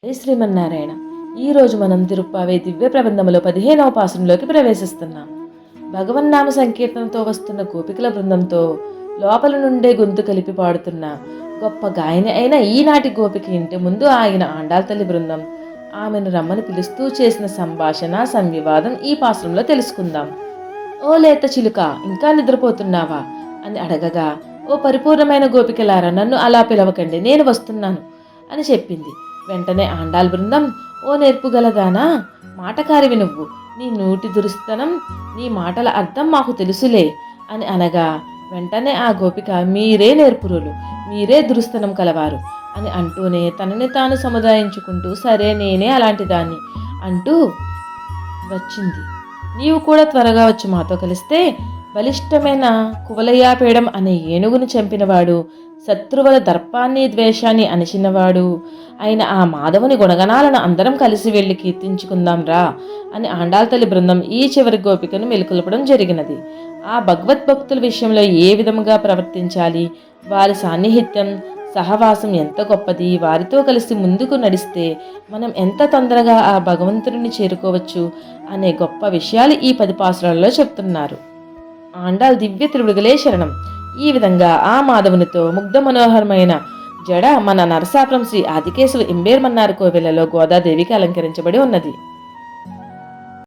జై శ్రీమన్నారాయణ. ఈరోజు మనం తిరుప్పావే దివ్య ప్రబంధములో 15వ పాసురంలోకి ప్రవేశిస్తున్నాం. భగవన్నామ సంకీర్తనతో వస్తున్న గోపికల బృందంతో లోపల నుండే గొంతు కలిపి పాడుతున్న గొప్ప గాయని అయిన ఈనాటి గోపిక ఇంటి ముందు ఆగిన ఆండాల్ తల్లి బృందం ఆమెను రమ్మని పిలుస్తూ చేసిన సంభాషణ సంవివాదం ఈ పాసురంలో తెలుసుకుందాం. ఓ లేత చిలుక, ఇంకా నిద్రపోతున్నావా అని అడగగా, ఓ పరిపూర్ణమైన గోపికలారా, నన్ను అలా పిలవకండి, నేను వస్తున్నాను అని చెప్పింది. వెంటనే ఆండాల్ బృందం, ఓ నేర్పుగలదానా, మాటకారివి నువ్వు, నీ నోటి దురుస్తనం, నీ మాటల అర్థం మాకు తెలుసులే అని అనగా, వెంటనే ఆ గోపిక, మీరే నేర్పురులు, మీరే దురుస్తనం కలవారు అని అంటూనే తనని తాను సముదాయించుకుంటూ, సరే నేనే అలాంటి దాన్ని అంటూ వచ్చింది. నీవు కూడా త్వరగా వచ్చి మాతో కలిస్తే బలిష్టమైన కువలయాపేడం అనే ఏనుగును చంపినవాడు, శత్రువుల దర్పాన్ని ద్వేషాన్ని అణిచినవాడు అయిన ఆ మాధవుని గుణగణాలను అందరం కలిసి వెళ్ళి కీర్తించుకుందాం రా అని ఆండాల్ తల్లి బృందం ఈ చివరి గోపికను మెలుకొల్పడం జరిగినది. ఆ భగవద్భక్తుల విషయంలో ఏ విధముగా ప్రవర్తించాలి, వారి సాన్నిహిత్యం సహవాసం ఎంత గొప్పది, వారితో కలిసి ముందుకు నడిస్తే మనం ఎంత తొందరగా ఆ భగవంతుడిని చేరుకోవచ్చు అనే గొప్ప విషయాలు ఈ 10 పాసురాలలో చెప్తున్నారు. ఆండాల్ దివ్య తిరువిడుదలే శరణం. ఈ విధంగా ఆ మాధవునితో ముగ్ధ మనోహరమైన జడ మన నరసాపురం శ్రీ ఆదికేశవ ఎంబేర్మన్నారు కోవెలలో గోదాదేవికి అలంకరించబడి ఉన్నది.